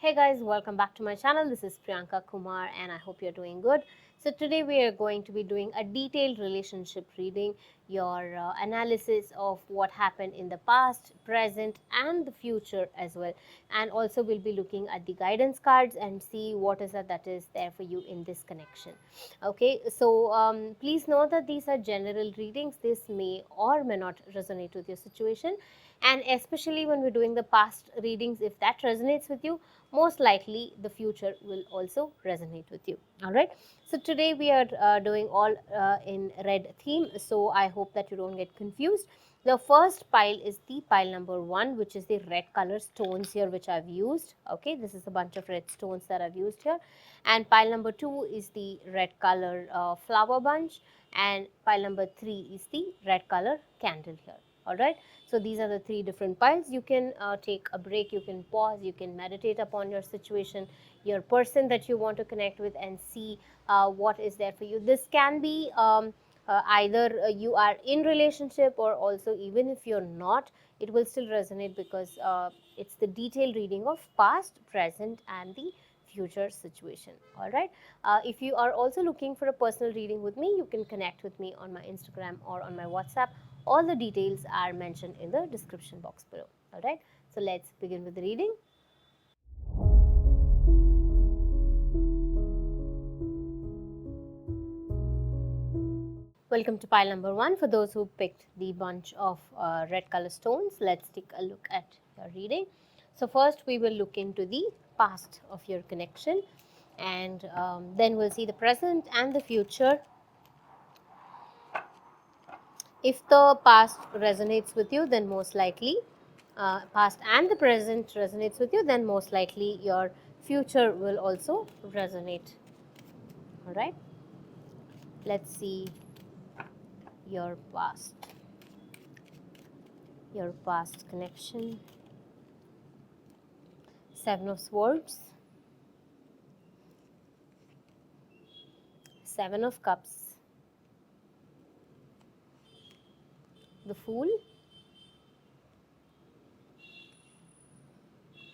Hey guys, welcome back to my channel. This is Priyanka Kumar and I hope you're doing good. So today we are going to be doing a detailed relationship reading, your analysis of what happened in the past, present and the future as well. And also we'll be looking at the guidance cards and see what is that is there for you in this connection. Okay, so please know that these are general readings. This may or may not resonate with your situation, and especially when we're doing the past readings, if that resonates with you, most likely the future will also resonate with you. All right, so today we are doing all in red theme, so I hope that you don't get confused. The first pile is the pile number 1, which is the red color stones here which I've used. Okay, this is a bunch of red stones that I've used here. And pile number 2 is the red color flower bunch, and pile number 3 is the red color candle here. All right, so these are the 3 different piles. You can take a break, you can pause, you can meditate upon your situation, your person that you want to connect with, and see what is there for you. This can be either you are in relationship, or also even if you're not, it will still resonate because it's the detailed reading of past, present and the future situation. All right, if you are also looking for a personal reading with me, you can connect with me on my Instagram or on my WhatsApp. All the details are mentioned in the description box below. All right, so let's begin with the reading. Welcome to pile number 1. For those who picked the bunch of red color stones, let's take a look at your reading. So first we will look into the past of your connection, and then we'll see the present and the future. If the past resonates with you, then most likely past and the present resonates with you, then most likely your future will also resonate. All right, let's see your past connection. 7 of Swords, 7 of Cups, the Fool,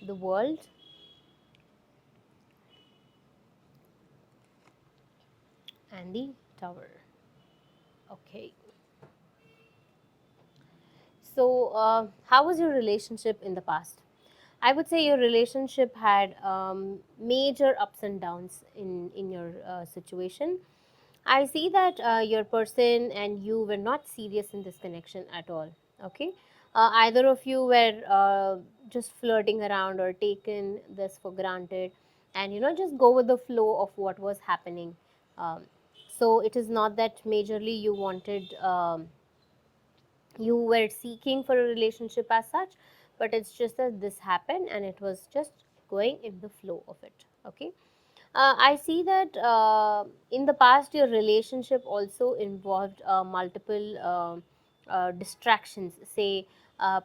the World, and the Tower. Okay, so how was your relationship in the past? I would say your relationship had major ups and downs in your situation. I see that your person and you were not serious in this connection at all. Okay, either of you were just flirting around or taken this for granted, and just go with the flow of what was happening. Um, so it is not that majorly you wanted. You were seeking for a relationship as such, but it's just that this happened and it was just going in the flow of it. Okay, I see that in the past your relationship also involved multiple distractions. Say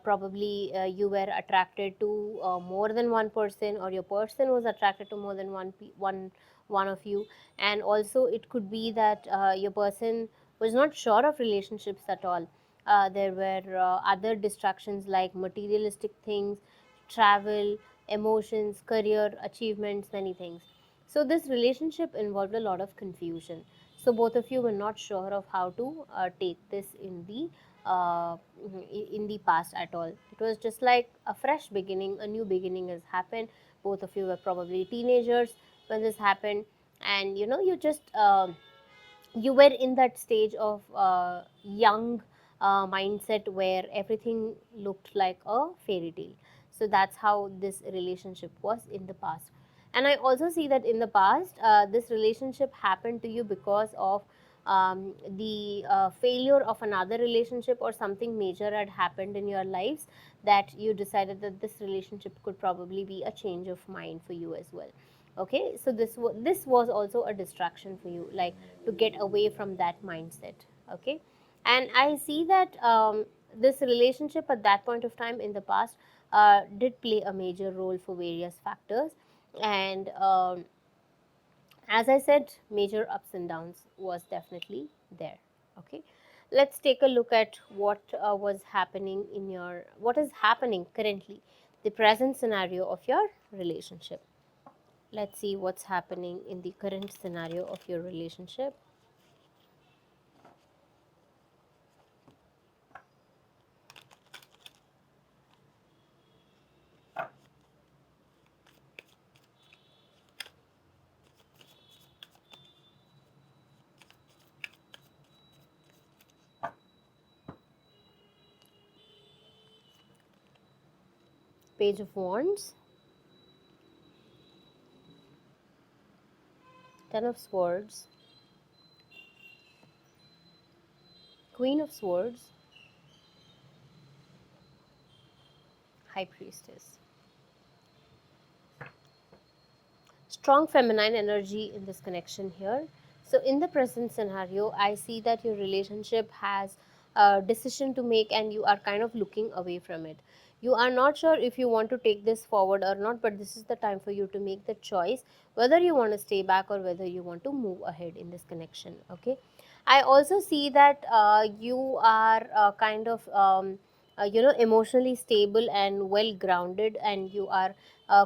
probably you were attracted to more than one person, or your person was attracted to more than one of you, and also it could be that your person was not sure of relationships at all. There were other distractions like materialistic things, travel, emotions, career, achievements, many things. So this relationship involved a lot of confusion. So both of you were not sure of how to take this uh, in the past at all. It was just like a fresh beginning, a new beginning has happened. Both of you were probably teenagers when this happened, and you just you were in that stage of young mindset where everything looked like a fairy tale. So that's how this relationship was in the past. And I also see that in the past this relationship happened to you because of the failure of another relationship, or something major had happened in your lives, that you decided that this relationship could probably be a change of mind for you as well. Okay, so this was also a distraction for you, like to get away from that mindset. Okay, and I see that this relationship at that point of time in the past did play a major role for various factors, and as I said, major ups and downs was definitely there. Okay, let's take a look at what is happening currently, the present scenario of your relationship. Let's see what's happening in the current scenario of your relationship. Page of Wands, Ten of Swords, Queen of Swords, High Priestess. Strong feminine energy in this connection here. So, in the present scenario, I see that your relationship has a decision to make and you are kind of looking away from it. You are not sure if you want to take this forward or not, but this is the time for you to make the choice whether you want to stay back or whether you want to move ahead in this connection. Okay. I also see that you are kind of emotionally stable and well grounded, and you are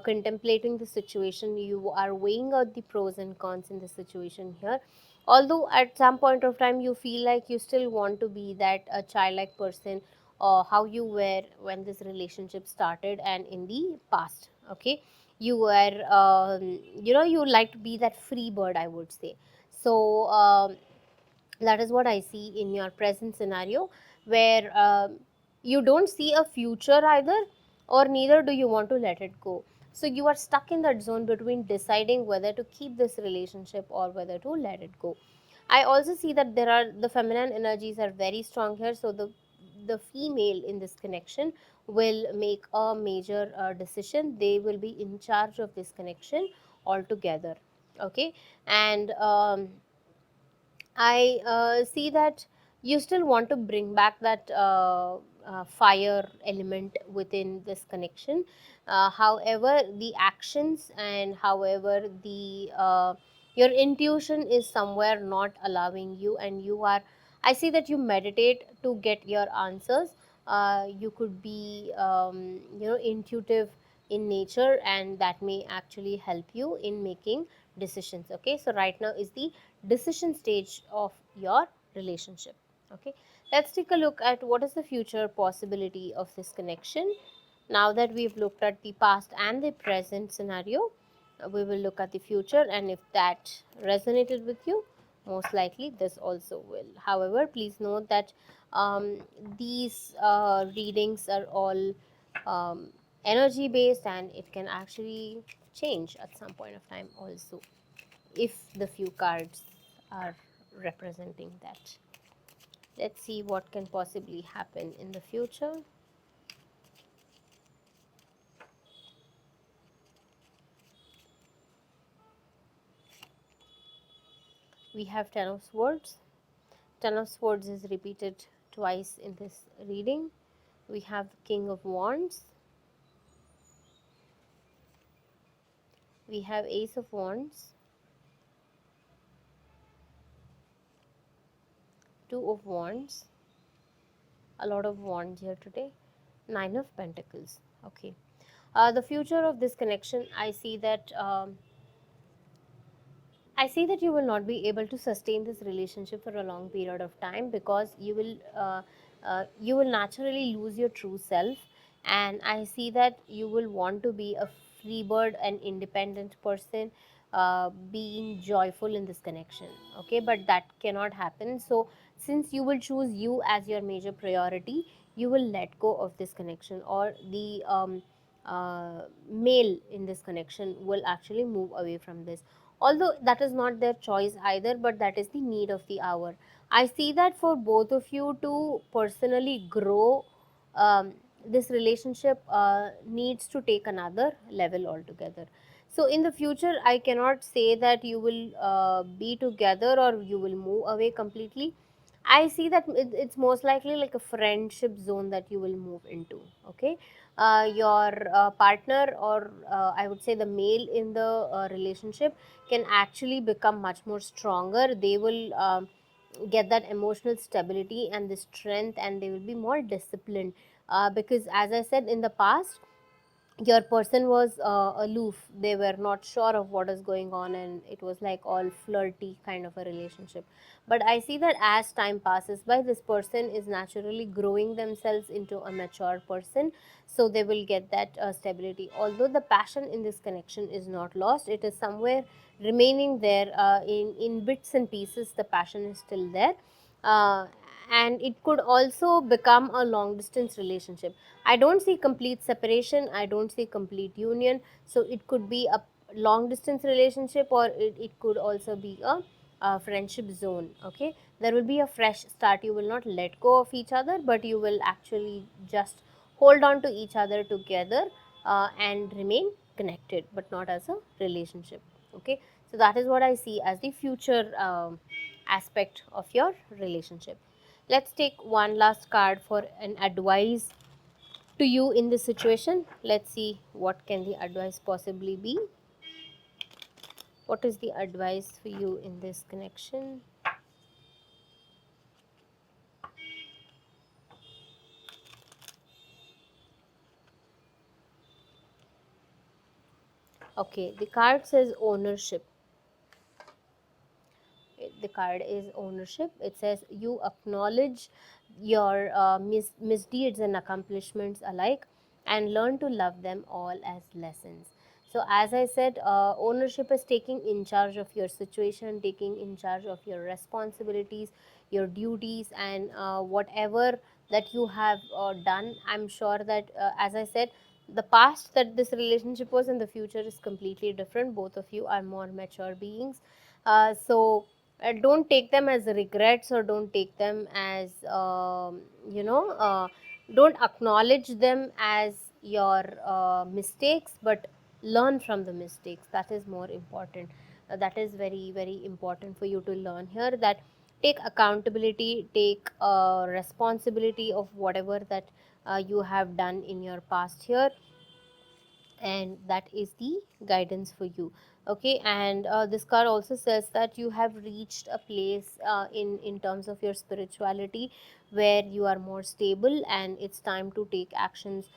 contemplating the situation. You are weighing out the pros and cons in the situation here. Although at some point of time you feel like you still want to be that childlike person, or how you were when this relationship started and in the past. Okay, you were you like to be that free bird, I would say. So that is what I see in your present scenario, where you don't see a future either, or neither do you want to let it go. So you are stuck in that zone between deciding whether to keep this relationship or whether to let it go. I also see that there are the feminine energies are very strong here, so the female in this connection will make a major decision. They will be in charge of this connection altogether. Okay, and I see that you still want to bring back that fire element within this connection. However, the actions and however the your intuition is somewhere not allowing you, and you are. I see that you meditate to get your answers. You could be intuitive in nature, and that may actually help you in making decisions. Okay, so right now is the decision stage of your relationship. Okay, let's take a look at what is the future possibility of this connection. Now that we've looked at the past and the present scenario, we will look at the future, and if that resonated with you, most likely this also will. However, please note that um, these readings are all um, energy based, and it can actually change at some point of time also, if the few cards are representing that. Let's see what can possibly happen in the future. We have Ten of Swords. Ten of Swords is repeated twice in this reading. We have King of Wands. We have Ace of Wands, Two of Wands, a lot of wands here today, Nine of Pentacles. Okay. The future of this connection, I see that you will not be able to sustain this relationship for a long period of time, because you will naturally lose your true self, and I see that you will want to be a free bird and independent person, being joyful in this connection. Okay, but that cannot happen. So since you will choose you as your major priority, you will let go of this connection, or the male in this connection will actually move away from this, although that is not their choice either, but that is the need of the hour. I see that for both of you to personally grow, this relationship needs to take another level altogether. So in the future, I cannot say that you will be together or you will move away completely. I see that it's most likely like a friendship zone that you will move into. Okay, your partner, or I would say the male in the relationship, can actually become much more stronger. They will get that emotional stability and the strength, and they will be more disciplined, because as I said in the past, your person was aloof, they were not sure of what is going on, and it was like all flirty kind of a relationship. But I see that as time passes by, this person is naturally growing themselves into a mature person, so they will get that stability. Although the passion in this connection is not lost, it is somewhere remaining there, in bits and pieces the passion is still there. uh, and it could also become a long distance relationship. I don't see complete separation, I don't see complete union. So it could be a long distance relationship, or it could also be a friendship zone. Okay, there will be a fresh start. You will not let go of each other, but you will actually just hold on to each other together, and remain connected, but not as a relationship. Okay, so that is what I see as the future aspect of your relationship. Let's take one last card for an advice to you in this situation. Let's see what can the advice possibly be. What is the advice for you in this connection? Okay, the card says ownership. The card is ownership. It says you acknowledge your misdeeds and accomplishments alike, and learn to love them all as lessons. So as I said, ownership is taking in charge of your situation, taking in charge of your responsibilities, your duties, and whatever that you have done. I'm sure that, as I said, the past that this relationship was and the future is completely different. Both of you are more mature beings. So don't take them as regrets, or don't take them as don't acknowledge them as your mistakes, but learn from the mistakes. That is more important. That is very very important for you to learn here, that take accountability, take responsibility of whatever that you have done in your past here, and that is the guidance for you. Okay, and this card also says that you have reached a place in terms of your spirituality where you are more stable, and it's time to take actions.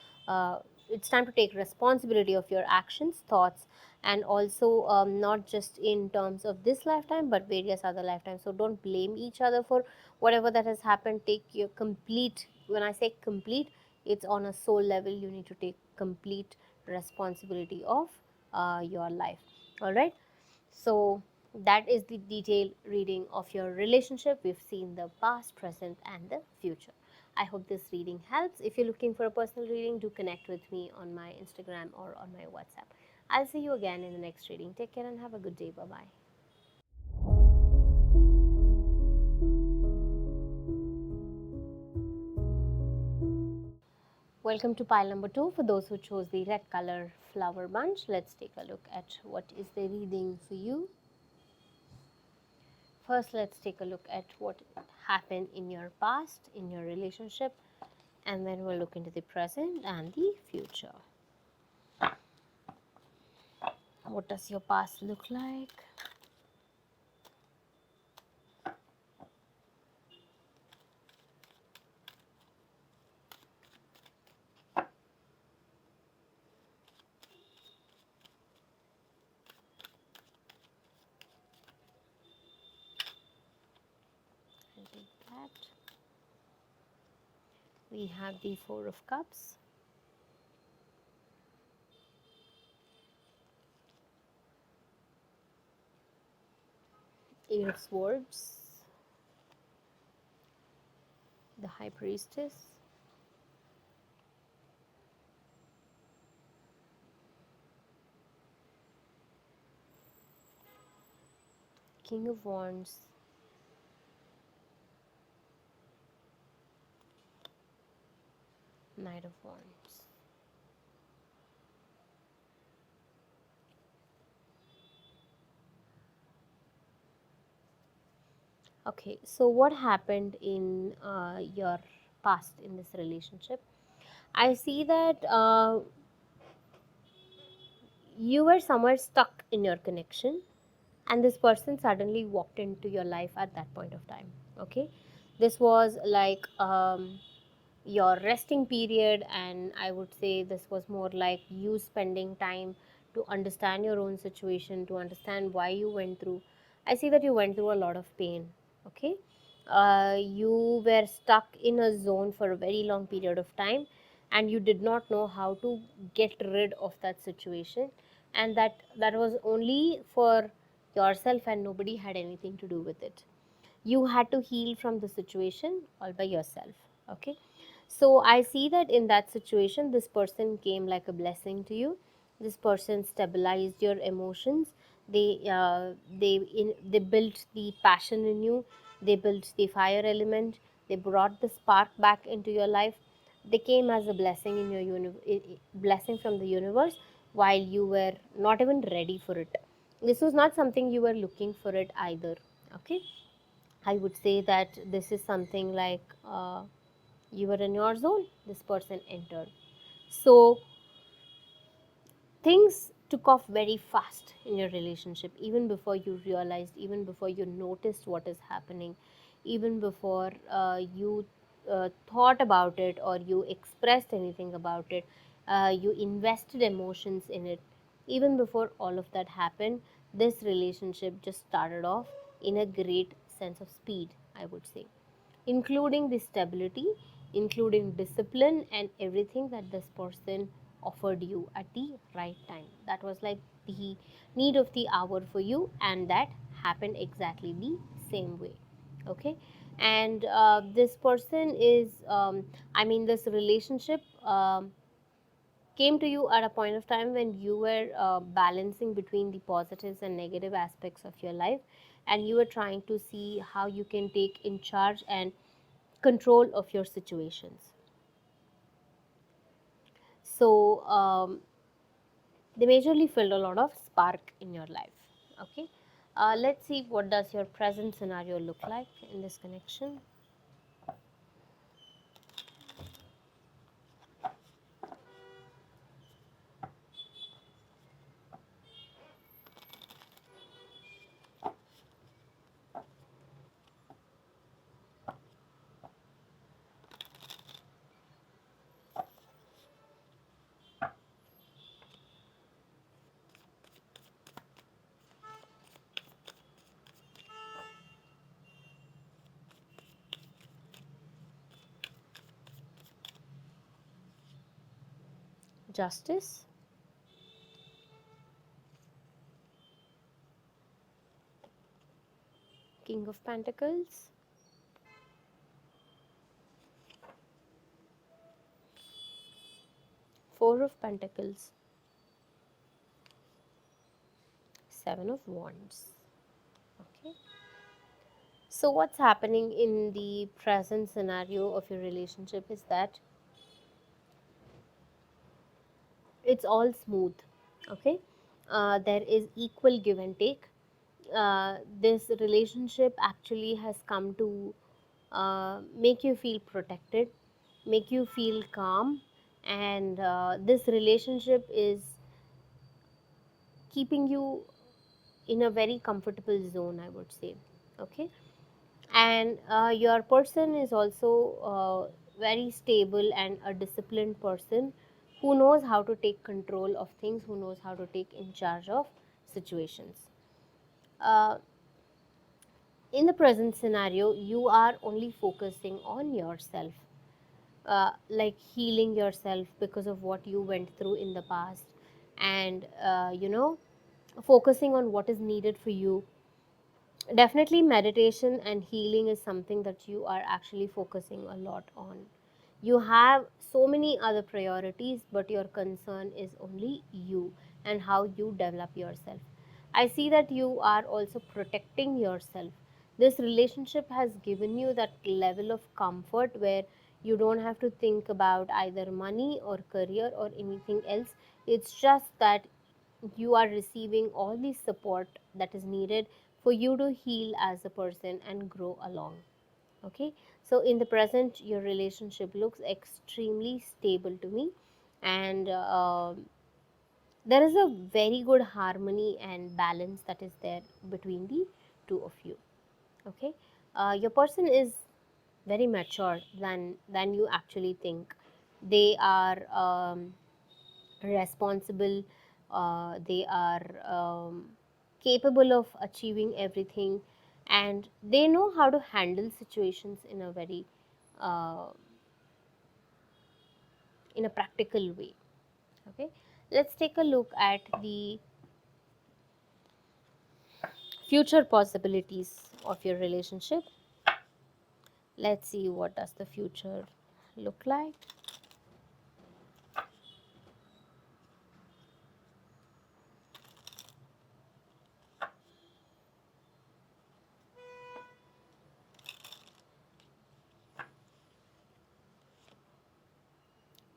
It's time to take responsibility of your actions, thoughts, and also not just in terms of this lifetime but various other lifetimes. So don't blame each other for whatever that has happened. Take your complete, when I say complete, it's on a soul level. You need to take complete responsibility of your life. All right, so that is the detailed reading of your relationship. We've seen the past, present, and the future. I hope this reading helps. If you're looking for a personal reading, do connect with me on my Instagram or on my WhatsApp. I'll see you again in the next reading. Take care and have a good day. Bye bye. Welcome to pile number 2. For those who chose the red color flower bunch, let's take a look at what is the reading for you. First, let's take a look at what happened in your past, in your relationship, and then we'll look into the present and the future. What does your past look like? I'll take that. We have the Four of Cups, Eight of Swords, the High Priestess, King of Wands, Knight of Wands. Okay, so what happened in your past in this relationship? I see that you were somewhere stuck in your connection, and this person suddenly walked into your life at that point of time. Okay, this was like your resting period, and I would say this was more like you spending time to understand your own situation, to understand why you went through. I see that you went through a lot of pain. Okay, you were stuck in a zone for a very long period of time, and you did not know how to get rid of that situation, and that was only for yourself, and nobody had anything to do with it. You had to heal from the situation all by yourself. Okay, so I see that in that situation this person came like a blessing to you. This person stabilized your emotions. They built the passion in you. They built the fire element. They brought the spark back into your life. They came as a blessing in your blessing from the universe, while you were not even ready for it. This was not something you were looking for it either. Okay, I would say that this is something like you were in your zone, this person entered. So things took off very fast in your relationship, even before you realized, even before you noticed what is happening, even before you thought about it or you expressed anything about it. You invested emotions in it. Even before all of that happened, this relationship just started off in a great sense of speed, I would say, including the stability, including discipline, and everything that this person offered you at the right time. That was like the need of the hour for you, and that happened exactly the same way. Okay, and this person is, I mean, this relationship. Came to you at a point of time when you were balancing between the positives and negative aspects of your life, and you were trying to see how you can take in charge and control of your situations. So they majorly filled a lot of spark in your life. Okay, let's see what does your present scenario look like in this connection. Justice, King of Pentacles, Four of Pentacles, Seven of Wands. Okay, so what's happening in the present scenario of your relationship is that it's all smooth. Okay, there is equal give and take. This relationship actually has come to make you feel protected, make you feel calm, and this relationship is keeping you in a very comfortable zone, I would say. Okay, and your person is also very stable and a disciplined person who knows how to take control of things, who knows how to take in charge of situations. uh, in the present scenario you are only focusing on yourself, like healing yourself because of what you went through in the past, and focusing on what is needed for you. Definitely, meditation and healing is something that you are actually focusing a lot on. You have so many other priorities, but your concern is only you and how you develop yourself. I see that you are also protecting yourself. This relationship has given you that level of comfort where you don't have to think about either money or career or anything else. It's just that you are receiving all the support that is needed for you to heal as a person and grow along. Okay, so in the present your relationship looks extremely stable to me, and there is a very good harmony and balance that is there between the two of you. Okay, your person is very mature than you actually think. They are responsible. They are capable of achieving everything, and they know how to handle situations uh, in a practical way. Okay, let's take a look at the future possibilities of your relationship. Let's see what does the future look like.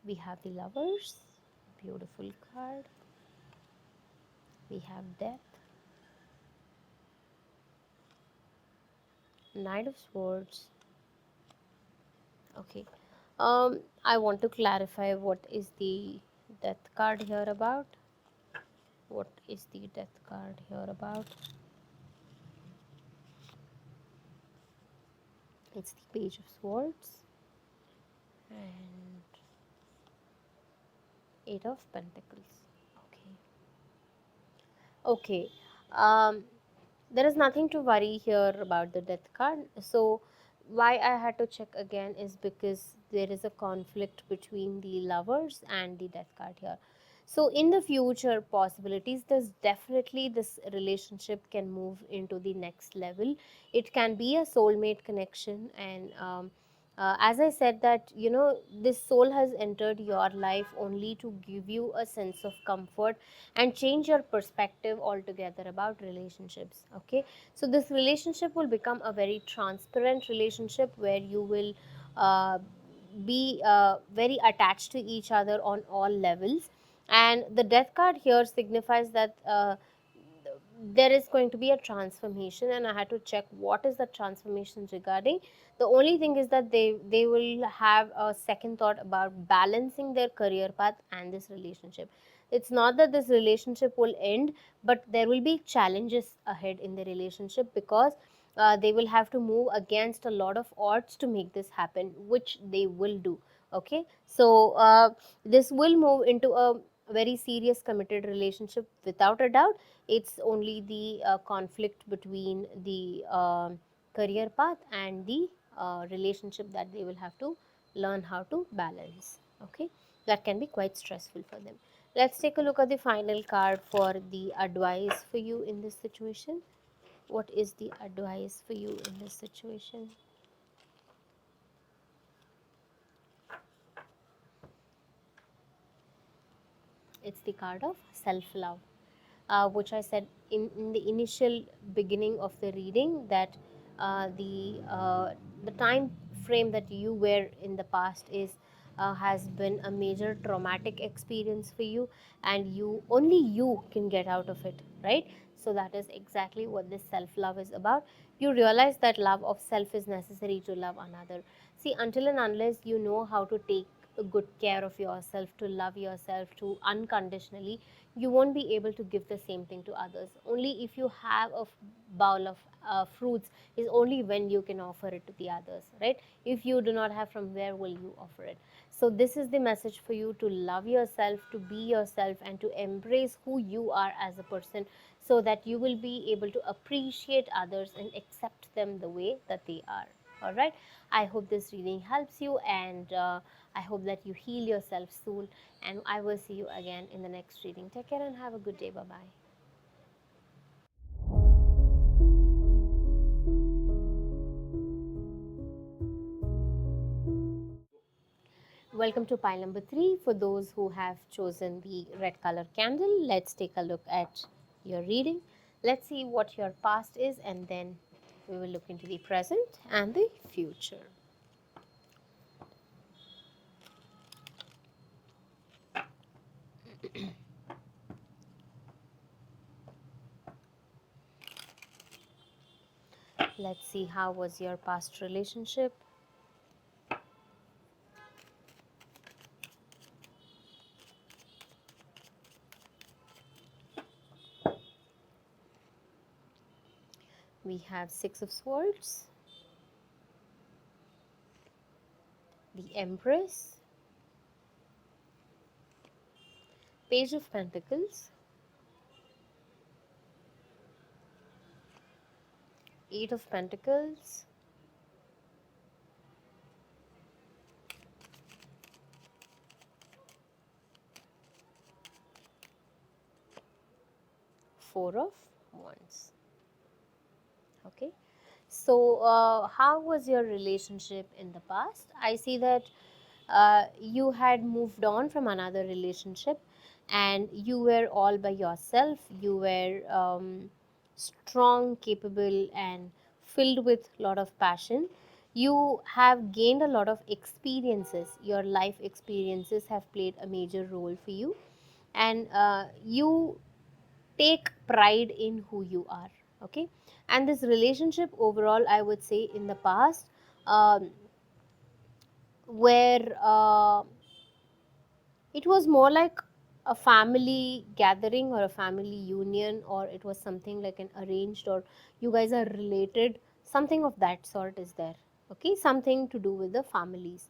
We have the lovers, beautiful card. We have death, knight of swords. Okay. I want to clarify what is the death card here about. What is the death card here about? It's the page of swords and eight of pentacles. Okay. Okay. Um, there is nothing to worry here about the death card. So why I had to check again is because there is a conflict between the lovers and the death card here. So in the future possibilities, there's definitely this relationship can move into the next level. It can be a soulmate connection, and as I said that, this soul has entered your life only to give you a sense of comfort and change your perspective altogether about relationships. Okay, so this relationship will become a very transparent relationship where you will uh, be very attached to each other on all levels. And the death card here signifies that there is going to be a transformation, and I had to check what is the transformation regarding. The only thing is that they will have a second thought about balancing their career path and this relationship. It's not that this relationship will end, but there will be challenges ahead in the relationship, because they will have to move against a lot of odds to make this happen, which they will do. Okay, so this will move into a very serious committed relationship without a doubt. It's only the conflict between the career path and the relationship that they will have to learn how to balance. Okay, that can be quite stressful for them. Let's take a look at the final card for the advice for you in this situation. What is the advice for you in this situation? It's the card of self love, which I said in the initial beginning of the reading, that the time frame that you were in the past is has been a major traumatic experience for you, and you can get out of it, right? So that is exactly what this self love is about. You realize that love of self is necessary to love another. See, until and unless you know how to take a good care of yourself, to love yourself to unconditionally, you won't be able to give the same thing to others. Only if you have a bowl of fruits is only when you can offer it to the others, right? If you do not have, from where will you offer it? So this is the message for you: to love yourself, to be yourself, and to embrace who you are as a person, so that you will be able to appreciate others and accept them the way that they are. All right, I hope this reading helps you, and I hope that you heal yourself soon, and I will see you again in the next reading. Take care and have a good day. Bye bye. Welcome to pile number 3. For those who have chosen the red color candle, let's take a look at your reading. Let's see what your past is, and then we will look into the present and the future. Let's see, how was your past relationship. We have Six of Swords, the Empress, Page of Pentacles, Eight of Pentacles, Four of Wands. Okay. So, how was your relationship in the past? I see that you had moved on from another relationship and you were all by yourself. You were strong, capable, and filled with a lot of passion. You have gained a lot of experiences. Your life experiences have played a major role for you, and you take pride in who you are. Okay, and this relationship overall, I would say, in the past, um, where it was more like a family gathering or a family union, or it was something like an arranged, or you guys are related, something of that sort is there. Okay, something to do with the families.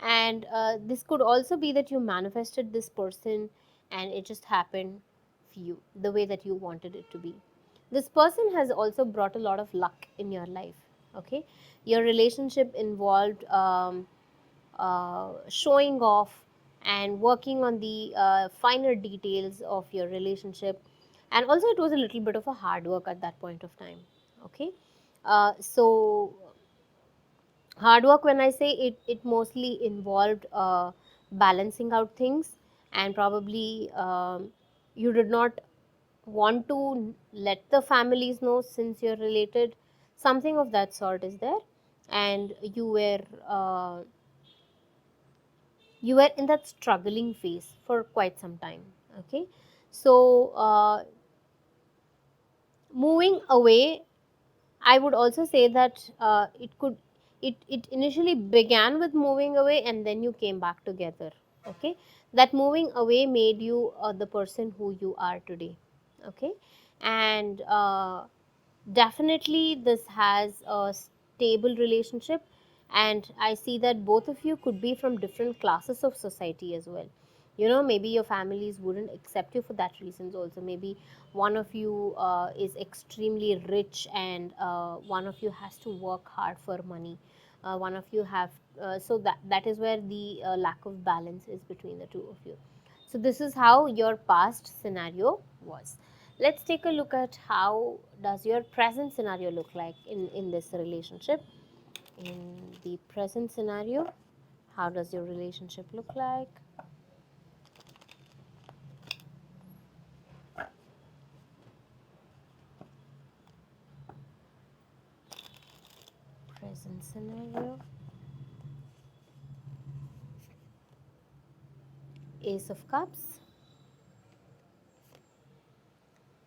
And this could also be that you manifested this person and it just happened for you the way that you wanted it to be. This person has also brought a lot of luck in your life. Okay, your relationship involved showing off and working on the finer details of your relationship, and also it was a little bit of a hard work at that point of time. Okay, so hard work, when I say it, it mostly involved balancing out things, and probably you did not want to let the families know since you're related, something of that sort is there. And uh, you were in that struggling phase for quite some time. Okay, so moving away, I would also say that it initially began with moving away and then you came back together. Okay, that moving away made you the person who you are today. Okay, and definitely this has a stable relationship, and I see that both of you could be from different classes of society as well. You know, maybe your families wouldn't accept you for that reasons also. Maybe one of you is extremely rich, and one of you has to work hard for money. One of you have so that is where the lack of balance is between the two of you. So this is how your past scenario was. Let's take a look at how does your present scenario look like in this relationship. In the present scenario, how does your relationship look like? Present scenario, Ace of Cups,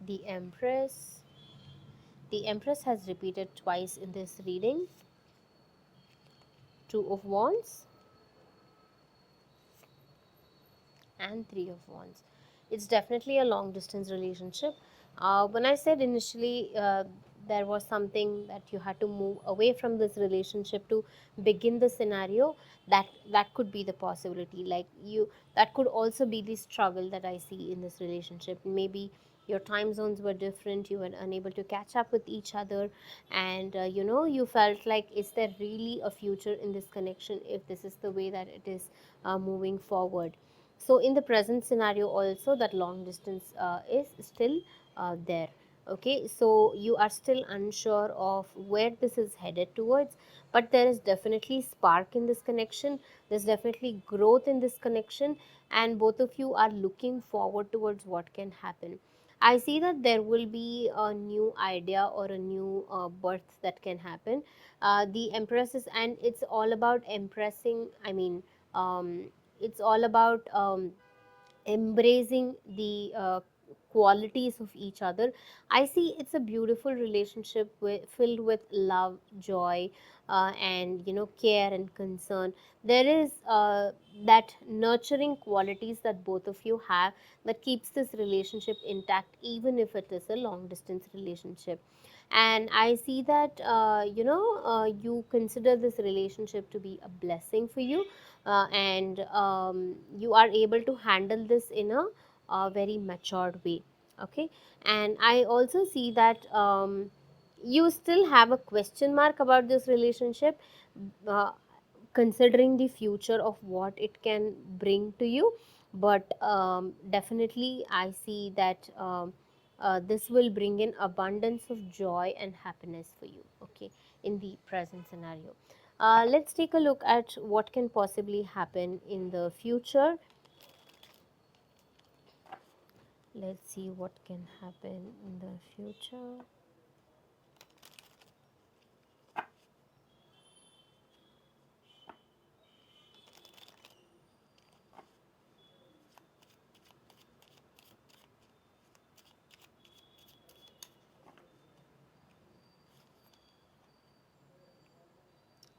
the Empress. The Empress has repeated twice in this reading. Two of Wands and Three of Wands. It's definitely a long distance relationship. When I said initially there was something that you had to move away from this relationship to begin the scenario, that could be the possibility. Like you, that could also be the struggle that I see in this relationship. Maybe your time zones were different, you were unable to catch up with each other, and you felt like, is there really a future in this connection if this is the way that it is moving forward? So in the present scenario also, that long distance is still there. Okay, so you are still unsure of where this is headed towards, but there is definitely spark in this connection, there's definitely growth in this connection, and both of you are looking forward towards what can happen. I see that there will be a new idea or a new birth that can happen. The Empress is, and it's all about impressing, I mean, it's all about embracing the qualities of each other, I see it's a beautiful relationship filled with love, joy, and care and concern. There is that nurturing qualities that both of you have, that keeps this relationship intact even if it is a long distance relationship. And I see that you consider this relationship to be a blessing for you, and you are able to handle this in a very matured way. Okay. And I also see that you still have a question mark about this relationship, uh, considering the future of what it can bring to you. But definitely I see that this will bring in abundance of joy and happiness for you, okay, in the present scenario. Let's take a look at what can possibly happen in the future. Let's see what can happen in the future.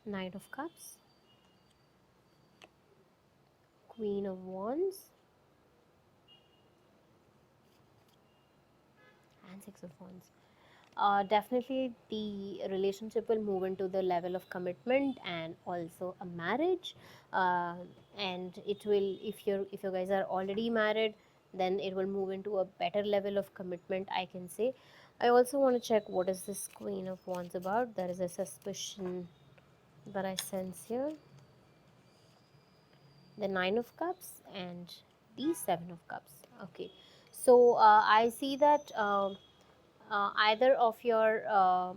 Knight of Cups, Queen of Wands, and Six of Wands. Definitely the relationship will move into the level of commitment and also a marriage. uh, and it will, if you guys are already married, then it will move into a better level of commitment, I can say. I also want to check what is this Queen of Wands about. There is a suspicion that I sense here. The Nine of Cups and the Seven of Cups. Okay, so I see that either of your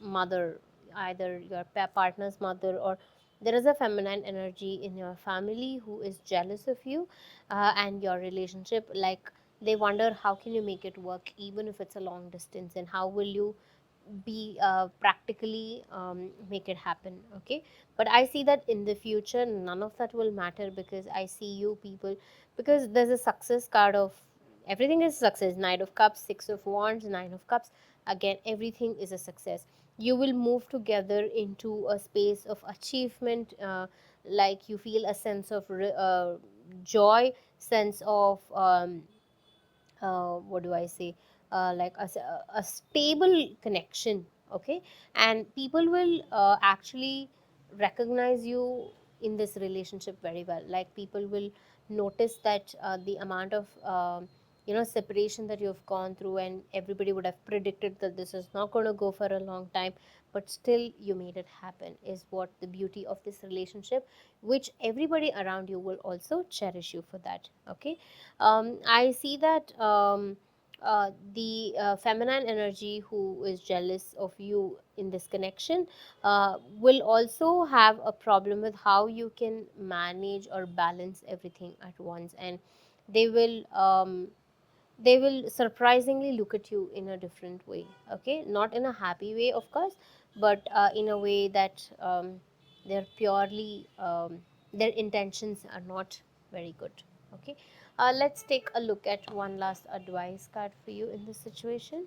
mother, either your partner's mother, or there is a feminine energy in your family who is jealous of you and your relationship. Like, they wonder how can you make it work even if it's a long distance, and how will you be practically make it happen. Okay. But I see that in the future none of that will matter, because I see you people, because there's a success card of everything is success. Knight of Cups, Six of Wands, Nine of Cups. Again, everything is a success. You will move together into a space of achievement. Like, you feel a sense of joy, sense of what do I say, like a stable connection, okay. And people will actually recognize you in this relationship very well. Like, people will notice that the amount of separation that you've gone through, and everybody would have predicted that this is not going to go for a long time, but still you made it happen, is what the beauty of this relationship, which everybody around you will also cherish you for that, okay. I see that the feminine energy who is jealous of you in this connection will also have a problem with how you can manage or balance everything at once, and they will surprisingly look at you in a different way, okay, not in a happy way, of course, but in a way that they're purely their intentions are not very good, okay. Let's take a look at one last advice card for you in this situation.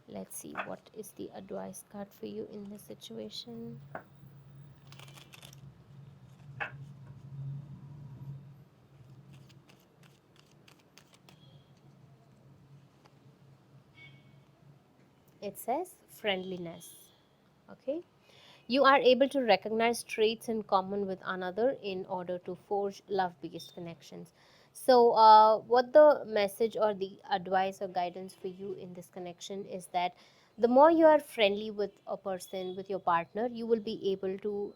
Let's see what is the advice card for you in this situation. It says friendliness, okay. You are able to recognize traits in common with another in order to forge love based connections. So, what the message or the advice or guidance for you in this connection is that the more you are friendly with a person, with your partner, you will be able to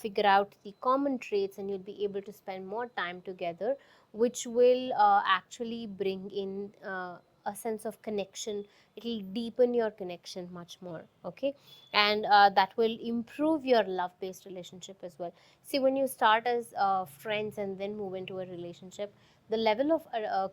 figure out the common traits, and you'll be able to spend more time together, which will actually bring in a sense of connection. It will deepen your connection much more, okay, and that will improve your love based relationship as well. See, when you start as friends and then move into a relationship, the level of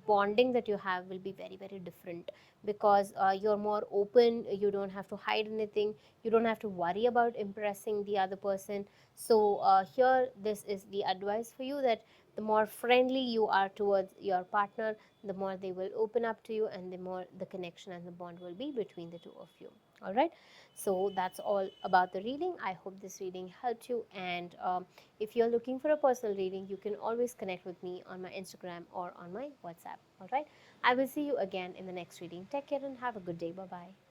bonding that you have will be very, very different, because you're more open, you don't have to hide anything, you don't have to worry about impressing the other person. So here, this is the advice for you, that the more friendly you are towards your partner, the more they will open up to you, and the more the connection and the bond will be between the two of you. All right, so that's all about the reading. I hope this reading helped you, and if you're looking for a personal reading, you can always connect with me on my Instagram or on my WhatsApp. All right, I will see you again in the next reading. Take care and have a good day. Bye bye.